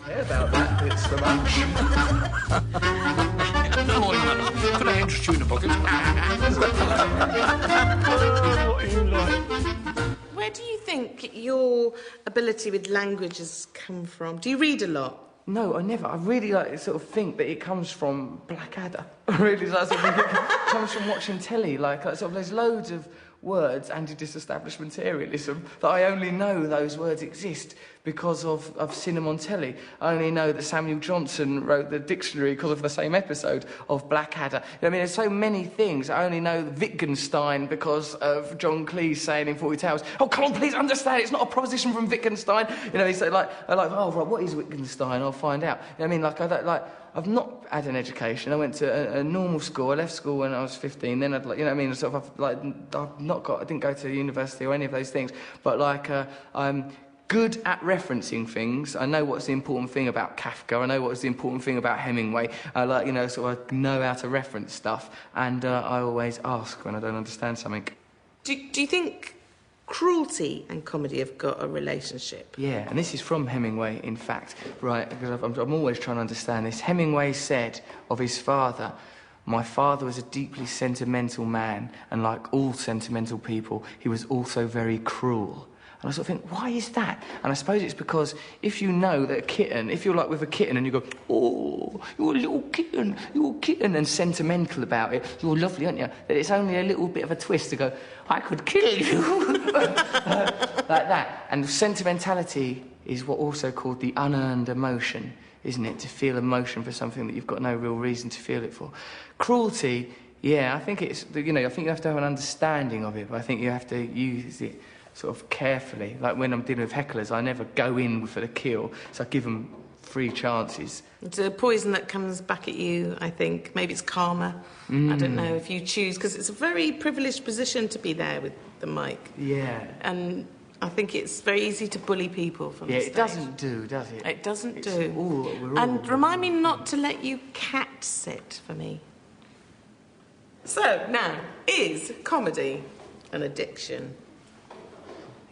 care about that bit so much. No. Could I interest you in a bucket? What are you like? Where do you think your ability with language has come from? Do you read a lot? No, I never. I really sort of think that it comes from Blackadder. I really sort of think it comes from watching telly. Sort of there's loads of words, anti-disestablishmentarianism, that I only know those words exist because of cinema on telly. I only know that Samuel Johnson wrote the dictionary because of the same episode of Blackadder. You know what I mean, there's so many things. I only know Wittgenstein because of John Cleese saying in 40 Towers, oh, come on, please understand, it's not a proposition from Wittgenstein. You know, he said, oh, right, what is Wittgenstein? I'll find out. You know what I mean? I've not had an education. I went to a normal school. I left school when I was 15. Then I'd, you know what I mean? Sort of, I didn't go to university or any of those things. But I'm good at referencing things. I know what's the important thing about Kafka. I know what's the important thing about Hemingway. I know how to reference stuff. And I always ask when I don't understand something. Do you think cruelty and comedy have got a relationship? Yeah, and this is from Hemingway, in fact, right, because I'm always trying to understand this. Hemingway said of his father, my father was a deeply sentimental man, and like all sentimental people, he was also very cruel. And I sort of think, why is that? And I suppose it's because if you know that a kitten, if you're like with a kitten and you go, oh, you're a little kitten, and sentimental about it, you're lovely, aren't you? That it's only a little bit of a twist to go, I could kill you. Like that. And sentimentality is what also called the unearned emotion, isn't it? To feel emotion for something that you've got no real reason to feel it for. Cruelty, yeah, I think it's, I think you have to have an understanding of it, but I think you have to use it sort of carefully. Like when I'm dealing with hecklers, I never go in for the kill, so I give them 3 chances. It's a poison that comes back at you, I think. Maybe it's karma. I don't know if you choose, because it's a very privileged position to be there with the mic. Yeah. And I think it's very easy to bully people from the stage. It doesn't do, does it? It doesn't do. And remind me not to let you cat sit for me. So, now, is comedy an addiction?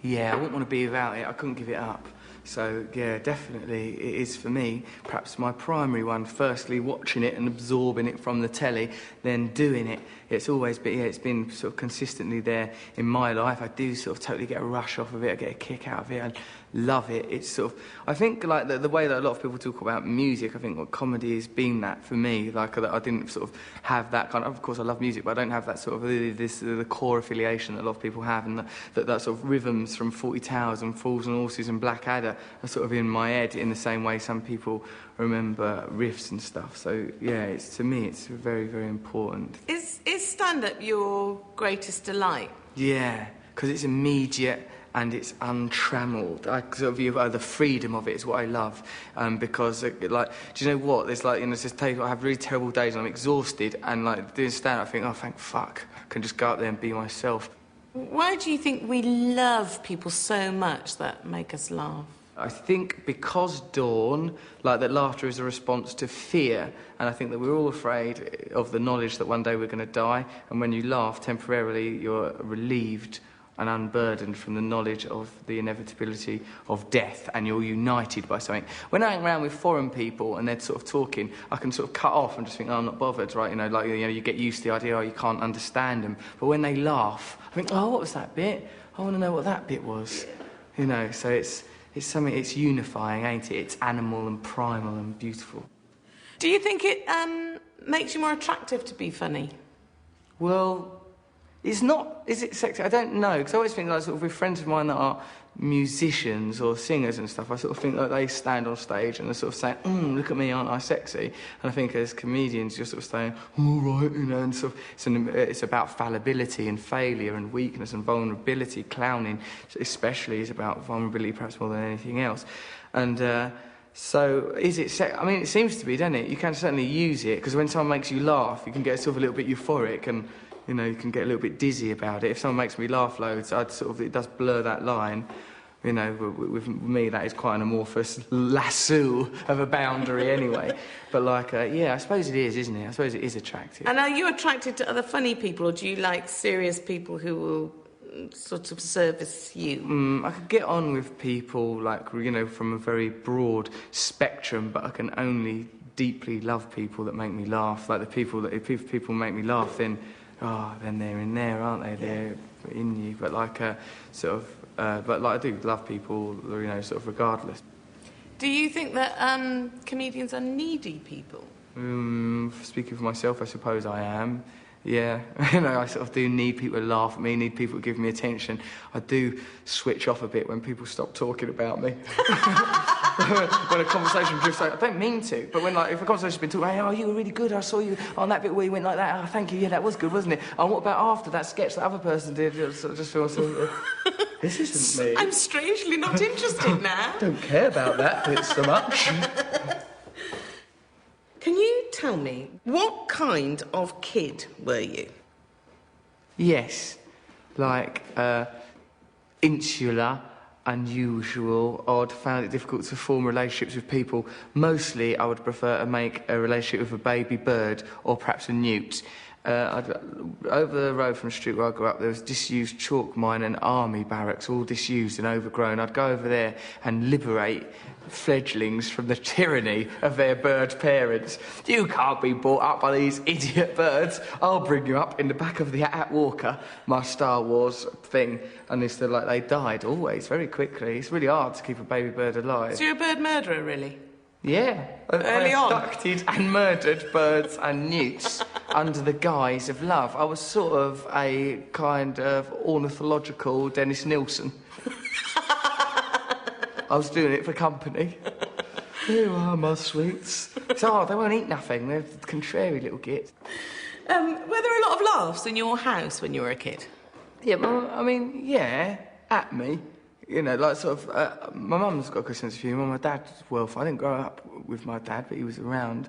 Yeah, I wouldn't want to be without it. I couldn't give it up. So, yeah, definitely it is for me. Perhaps my primary one, firstly, watching it and absorbing it from the telly, then doing it. It's always been, it's been sort of consistently there in my life. I do sort of totally get a rush off of it. I get a kick out of it. I love it. It's sort of, I think, like, the way that a lot of people talk about music, I think what comedy has been that for me. Like, I didn't sort of have that kind of course, I love music, but I don't have that sort of, the core affiliation that a lot of people have, and that sort of rhythms from 40 Towers and Fools and Horses and Blackadder are sort of in my head in the same way some people remember riffs and stuff. So, yeah, to me, it's very, very important. Is stand-up your greatest delight? Yeah, because it's immediate and it's untrammelled. I sort of view the freedom of it is what I love, because, do you know what? There's just days I have really terrible days and I'm exhausted, and doing stand-up, I think, oh, thank fuck, I can just go up there and be myself. Why do you think we love people so much that make us laugh? I think because Dawn, that laughter is a response to fear, and I think that we're all afraid of the knowledge that one day we're going to die, and when you laugh, temporarily you're relieved and unburdened from the knowledge of the inevitability of death, and you're united by something. When I hang around with foreign people and they're sort of talking, I can sort of cut off and just think, oh, I'm not bothered, right? You get used to the idea, oh, you can't understand them. But when they laugh, I think, oh, what was that bit? I want to know what that bit was. So it's something, it's unifying, ain't it? It's animal and primal and beautiful. Do you think it makes you more attractive to be funny? Well, it's not, is it sexy? I don't know, because I always think, sort of with friends of mine that are musicians or singers and stuff, I sort of think that they stand on stage and they're sort of saying, look at me, aren't I sexy? And I think as comedians, you're sort of saying, all right, and sort of, it's about fallibility and failure and weakness and vulnerability. Clowning, especially, is about vulnerability perhaps more than anything else. And so, is it I mean, it seems to be, doesn't it? You can certainly use it, because when someone makes you laugh, you can get sort of a little bit euphoric and, you can get a little bit dizzy about it. If someone makes me laugh loads, it does blur that line. With me, that is quite an amorphous lasso of a boundary anyway. But, yeah, I suppose it is, isn't it? I suppose it is attractive. And are you attracted to other funny people, or do you like serious people who will sort of service you? I could get on with people, like, you know, from a very broad spectrum, but I can only deeply love people that make me laugh. Like, the people that, if people make me laugh, then they're in there, aren't they? They're in you. But, like, but, like, I do love people, you know, sort of regardless. Do you think that comedians are needy people? Speaking for myself, I suppose I am. Yeah, you know, I sort of do need people to laugh at me, need people to give me attention. I do switch off a bit when people stop talking about me. When a conversation drifts out, I don't mean to, but when, like, if a conversation's been talking, hey, oh, you were really good, I saw you on that bit where you went like that, oh, thank you, yeah, that was good, wasn't it? And what about after that sketch that other person did? I sort of just feel this isn't me. I'm strangely not interested now. Don't care about that bit so much. Can you tell me, what kind of kid were you? Yes, like, insular, unusual, odd, found it difficult to form relationships with people. Mostly, I would prefer to make a relationship with a baby bird or perhaps a newt. Over the road from the street where I grew up, there was disused chalk mine and army barracks, all disused and overgrown. I'd go over there and liberate fledglings from the tyranny of their bird parents. You can't be brought up by these idiot birds. I'll bring you up in the back of the At Walker, my Star Wars thing. And it's like they died always, very quickly. It's really hard to keep a baby bird alive. So you're a bird murderer, really? Yeah. Early I on? abducted and murdered birds and newts under the guise of love. I was sort of a kind of ornithological Dennis Nilsson. I was doing it for company. Here are my sweets. So, they won't eat nothing. They're contrary little gits. Were there a lot of laughs in your house when you were a kid? Yeah, I mean, yeah, at me. You know, like, sort of, my mum's got a good sense of humour. My dad's wealthy. I didn't grow up with my dad, but he was around.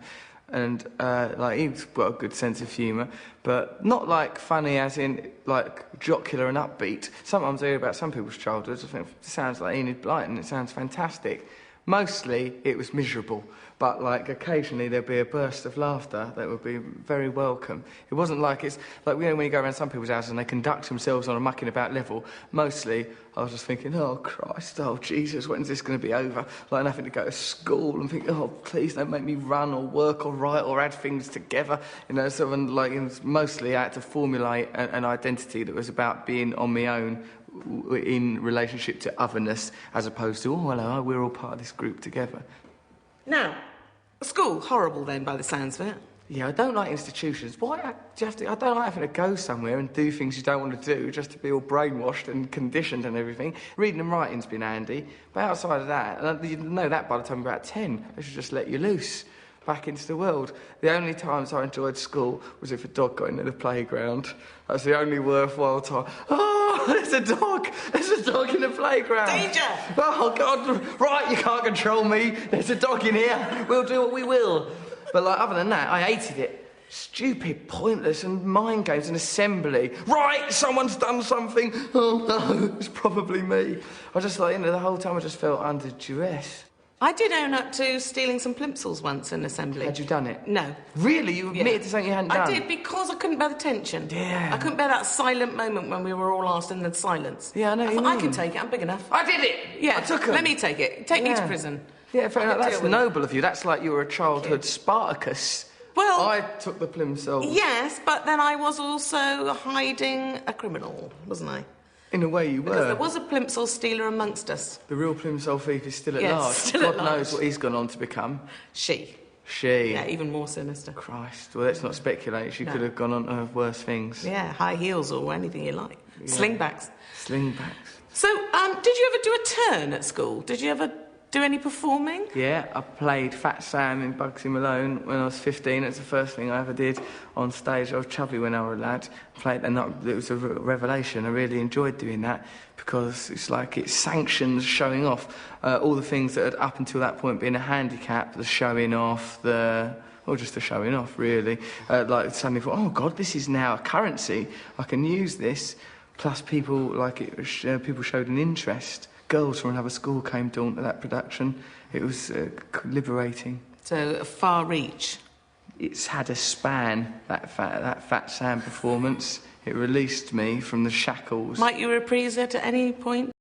And, like, he's got a good sense of humour, but not, like, funny as in, like, jocular and upbeat. Sometimes I hear about some people's childhoods, I think it sounds like Enid Blyton, it sounds fantastic. Mostly, it was miserable, but, like, occasionally there'd be a burst of laughter that would be very welcome. It wasn't like it's... Like, you know, when you go around some people's houses and they conduct themselves on a mucking about level, mostly I was just thinking, oh, Christ, oh, Jesus, when's this going to be over? Like, nothing to go to school and think, oh, please don't make me run or work or write or add things together. You know, so, and, like, mostly I had to formulate an identity that was about being on my own in relationship to otherness, as opposed to, oh, hello, we're all part of this group together. Now, school, horrible then, by the sounds of it. Yeah, I don't like institutions. Why do you have to... I don't like having to go somewhere and do things you don't want to do just to be all brainwashed and conditioned and everything. Reading and writing's been handy, but outside of that, and you know that by the time you're about 10, they should just let you loose back into the world. The only times I enjoyed school was if a dog got into the playground. That's the only worthwhile time. Oh, there's a dog! There's a dog in the playground! Danger! Oh, God, right, you can't control me. There's a dog in here. We'll do what we will. But, like, other than that, I hated it. Stupid, pointless, and mind games and assembly. Right, someone's done something. Oh, no, it's probably me. I just, like, you know, the whole time I just felt under duress. I did own up to stealing some plimsolls once in assembly. Had you done it? No. Really? You admitted to something you hadn't done? I did, because I couldn't bear the tension. Yeah. I couldn't bear that silent moment when we were all asked in the silence. Yeah, I know I what thought, you I mean. can take it, I'm big enough. I did it! Yeah, I took 'em. Let me take it. Take me to prison. Yeah, fair enough. That's deal with noble of you. That's like you were a childhood Spartacus. Well... I took the plimsolls. Yes, but then I was also hiding a criminal, wasn't I? In a way you were. Because there was a plimsoll stealer amongst us. The real plimsoll thief is still at Yes, large. still God at large. knows what he's gone on to become. She. She. Yeah, even more sinister. Christ. Well, let's not speculate. She No. could have gone on to worse things. Yeah, high heels or anything you like. Yeah. Slingbacks. Slingbacks. So, did you ever do a turn at school? Did you ever do any performing? Yeah, I played Fat Sam in Bugsy Malone when I was 15. It's the first thing I ever did on stage. I was chubby when I was a lad. It was a revelation. I really enjoyed doing that because it's like it sanctions showing off all the things that had up until that point been a handicap, the showing off, or just the showing off, really. Like suddenly thought, oh God, this is now a currency. I can use this. Plus people people showed an interest. Girls from another school came down to that production. It was liberating. So, a far reach. It's had a span, that Fat Sam performance. It released me from the shackles. Might you reprise it at any point?